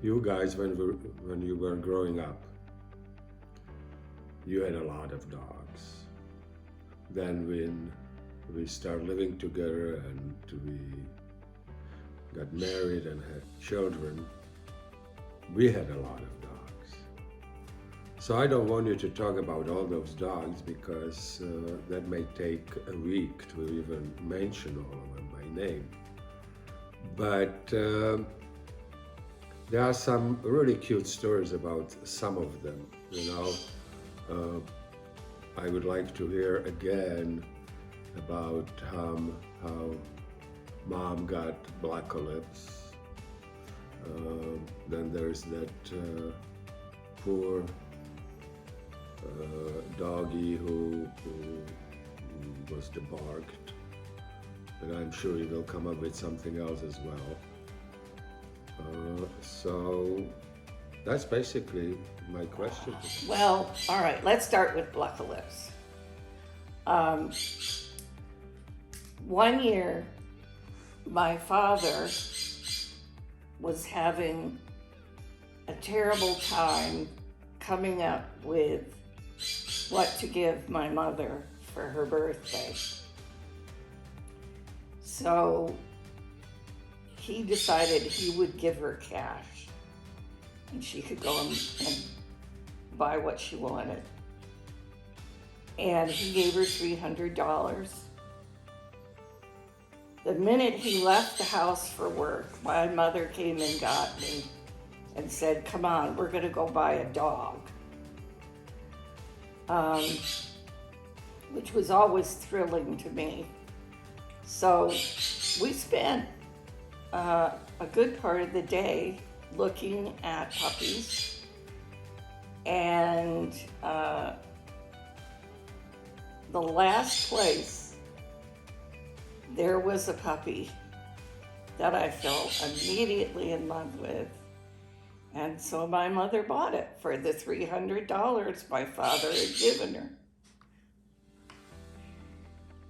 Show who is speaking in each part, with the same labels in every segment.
Speaker 1: you guys, when you were growing up, you had a lot of dogs. Then when we started living together and we got married and had children, we had a lot of dogs. So I don't want you to talk about all those dogs because that may take a week to even mention all of them by name. But there are some really cute stories about some of them. I would like to hear again about how Mom got black lips. Then there's that poor doggy who was debarked. But I'm sure he will come up with something else as well. So that's basically my question.
Speaker 2: Well, all right, let's start with Bluckalypse. One year, my father was having a terrible time coming up with what to give my mother for her birthday. So he decided he would give her cash and she could go and buy what she wanted. And he gave her $300. The minute he left the house for work, my mother came and got me and said, "Come on, we're gonna go buy a dog." Which was always thrilling to me. So we spent a good part of the day looking at puppies, and the last place there was a puppy that I fell immediately in love with, and so my mother bought it for the $300 my father had given her.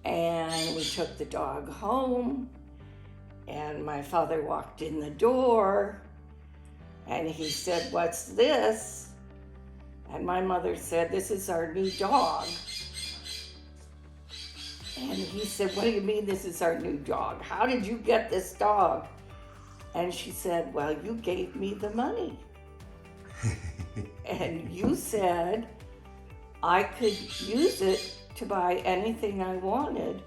Speaker 2: And we took the dog home, and my father walked in the door, and he said, "What's this?" And my mother said, "This is our new dog." And he said, "What do you mean this is our new dog? How did you get this dog?" And she said, "Well, you gave me the money. And you said I could use it to buy anything I wanted.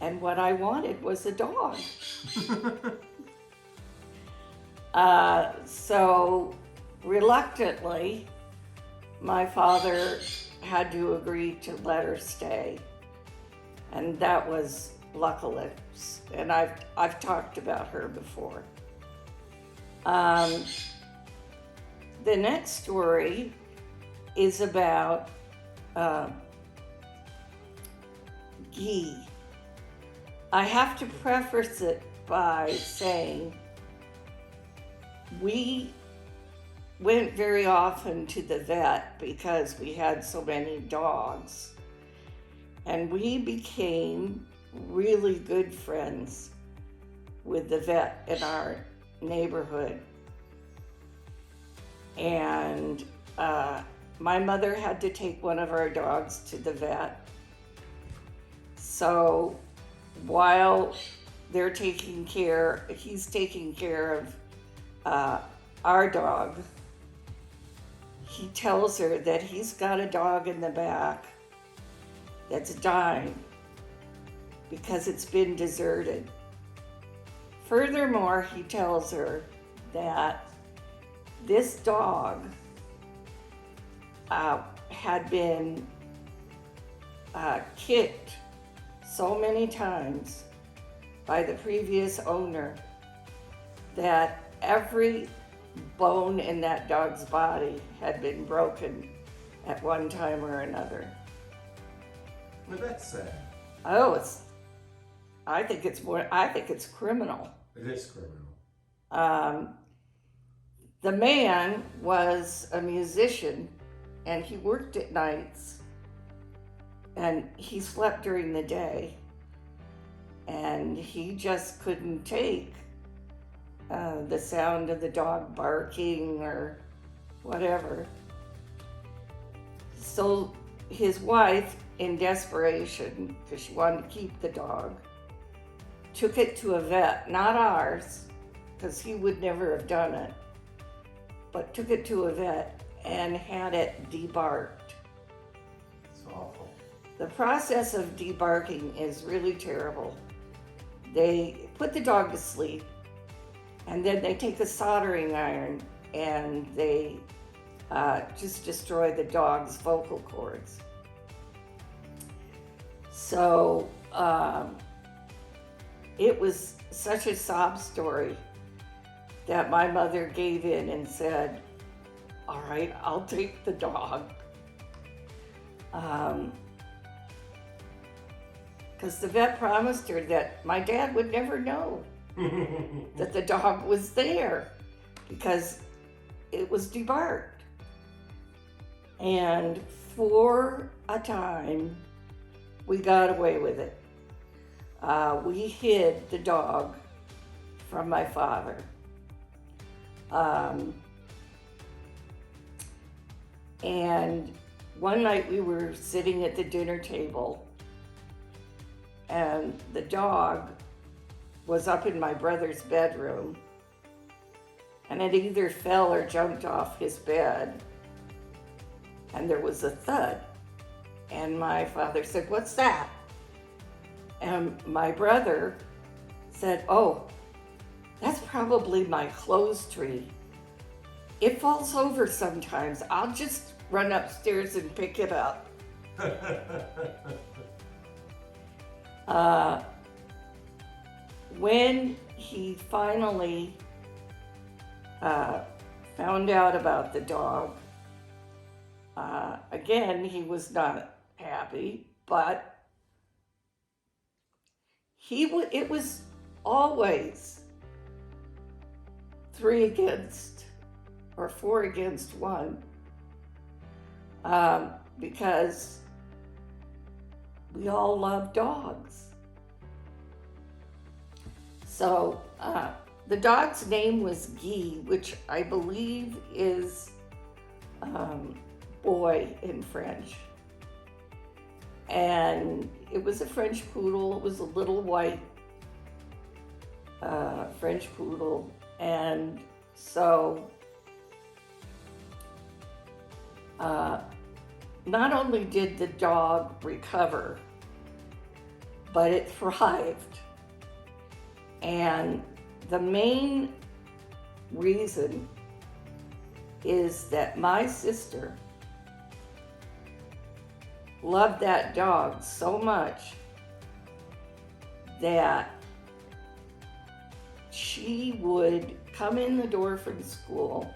Speaker 2: And what I wanted was a dog." So reluctantly, my father had to agree to let her stay. And that was Bluckalypse. And I've talked about her before. The next story is about Guy. I have to preface it by saying we went very often to the vet because we had so many dogs. And we became really good friends with the vet in our neighborhood. And my mother had to take one of our dogs to the vet. So while he's taking care of our dog, he tells her that he's got a dog in the back that's dying because it's been deserted. Furthermore, he tells her that this dog had been kicked so many times by the previous owner that every bone in that dog's body had been broken at one time or another.
Speaker 3: Well, that's sad.
Speaker 2: Oh, I think it's criminal.
Speaker 3: It is criminal.
Speaker 2: The man was a musician and he worked at nights and he slept during the day, and he just couldn't take the sound of the dog barking or whatever. So his wife, in desperation, because she wanted to keep the dog, took it to a vet, not ours, because he would never have done it, but took it to a vet and had it debarked.
Speaker 3: It's awful.
Speaker 2: The process of debarking is really terrible. They put the dog to sleep, and then they take a soldering iron and they just destroy the dog's vocal cords. So it was such a sob story that my mother gave in and said, all right, I'll take the dog. Because the vet promised her that my dad would never know that the dog was there because it was debarked. And for a time, we got away with it. We hid the dog from my father. And one night we were sitting at the dinner table, and the dog was up in my brother's bedroom, and it either fell or jumped off his bed, and there was a thud. And my father said, "What's that?" And my brother said, "Oh, that's probably my clothes tree. It falls over sometimes. I'll just run upstairs and pick it up." When he finally found out about the dog, again, he was not happy, but it was always 3 against or 4 against 1, because we all love dogs. So the dog's name was Guy, which I believe is boy in French. And it was a French poodle. It was a little white French poodle. And so not only did the dog recover, but it thrived. And the main reason is that my sister loved that dog so much that she would come in the door from school,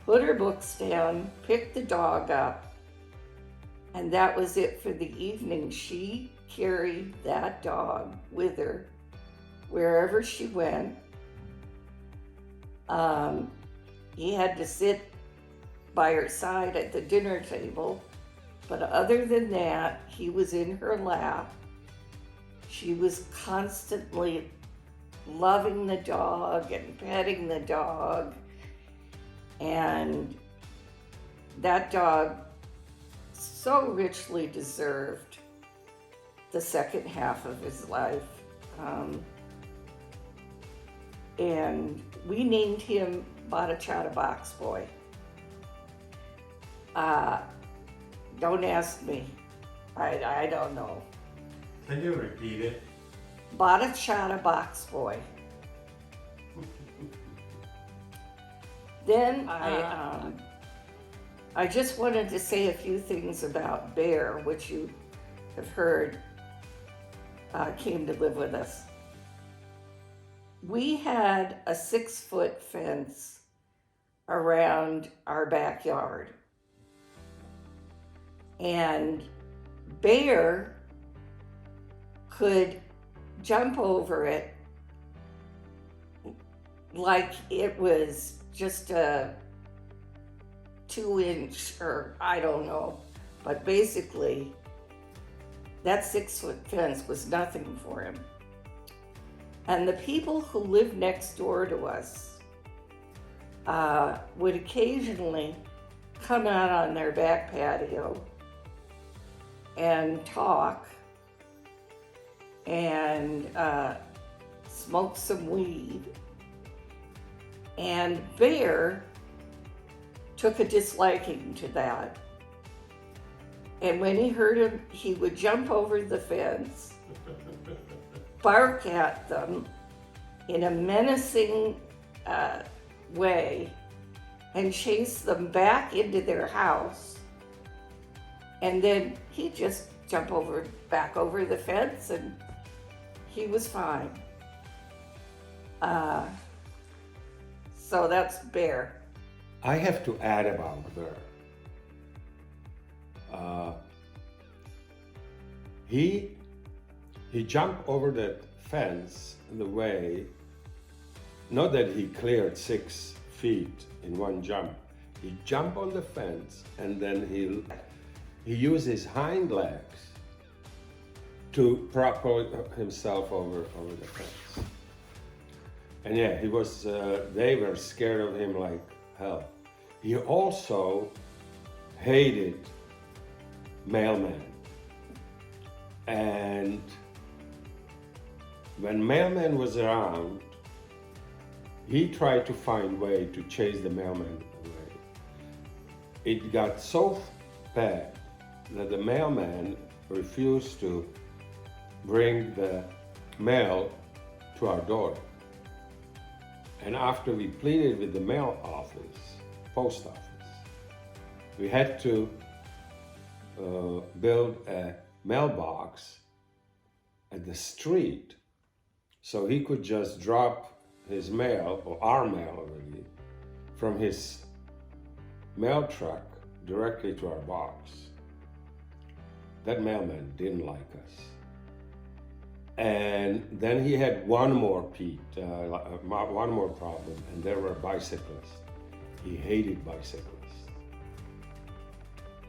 Speaker 2: put her books down, pick the dog up, and that was it for the evening. She carried that dog with her wherever she went. He had to sit by her side at the dinner table, but other than that, he was in her lap. She was constantly loving the dog and petting the dog, and that dog so richly deserved the second half of his life. And we named him Bada Box Boy. Don't ask me. I don't know.
Speaker 3: Can you repeat it?
Speaker 2: Bada Box Boy. Then I just wanted to say a few things about Bear, which you have heard came to live with us. We had a 6-foot fence around our backyard. And Bear could jump over it like it was just a 2-inch, or I don't know, but basically that 6-foot fence was nothing for him. And the people who lived next door to us would occasionally come out on their back patio and talk and smoke some weed. And Bear took a disliking to that. And when he heard him, he would jump over the fence, bark at them in a menacing way, and chase them back into their house. And then he'd just jump back over the fence, and he was fine. So that's Bear.
Speaker 1: I have to add about Bear. He jumped over that fence in the way, not that he cleared 6 feet in one jump. He jumped on the fence and then he used his hind legs to prop himself over the fence. And yeah, they were scared of him like hell. He also hated mailmen. And when mailman was around, he tried to find way to chase the mailman away. It got so bad that the mailman refused to bring the mail to our door. And after we pleaded with the mail office, post office, we had to build a mailbox at the street so he could just drop his mail, or our mail already, from his mail truck directly to our box. That mailman didn't like us. And then he had one more problem, and there were bicyclists. He hated bicyclists.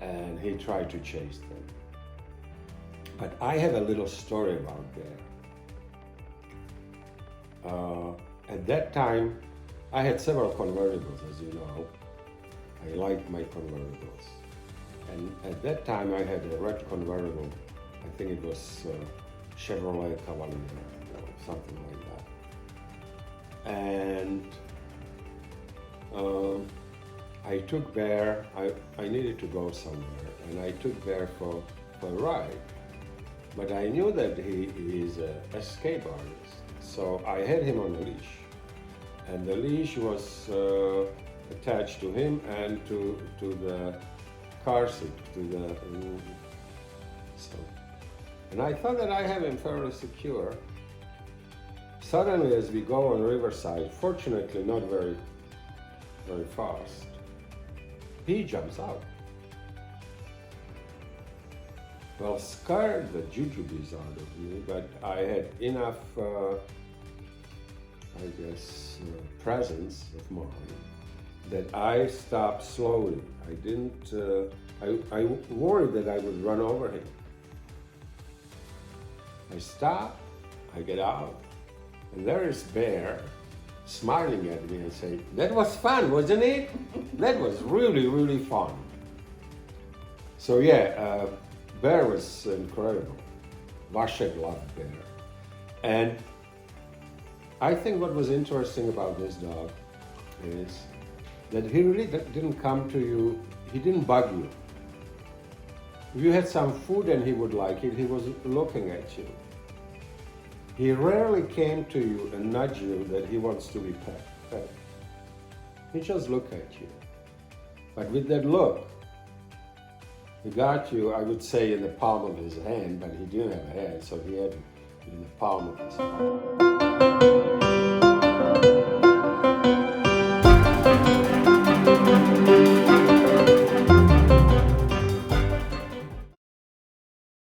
Speaker 1: And he tried to chase them. But I have a little story about that. At that time, I had several convertibles, as you know. I liked my convertibles. And at that time, I had a red convertible. I think it was Chevrolet Cavalier, or something like that. And I took Bear, I needed to go somewhere, and I took Bear for a ride. But I knew that he is an escape artist, so I had him on a leash. And the leash was attached to him and to the car seat, and I thought that I have him fairly secure. Suddenly, as we go on Riverside, fortunately not very fast, he jumps out. Well, scared the jujubes out of me, but I had enough, presence of mind that I stopped slowly. I didn't, I worried that I would run over him. I stop, I get out, and there is Bear smiling at me and saying, "That was fun, wasn't it? That was really, really fun." So yeah, Bear was incredible. Vashek loved Bear. And I think what was interesting about this dog is that he really didn't come to you, he didn't bug you. If you had some food and he would like it, he was looking at you. He rarely came to you and nudged you that he wants to be pet. He just looked at you. But with that look, he got you, I would say, in the palm of his hand, but he didn't have a hand, so he had it in the palm of his hand.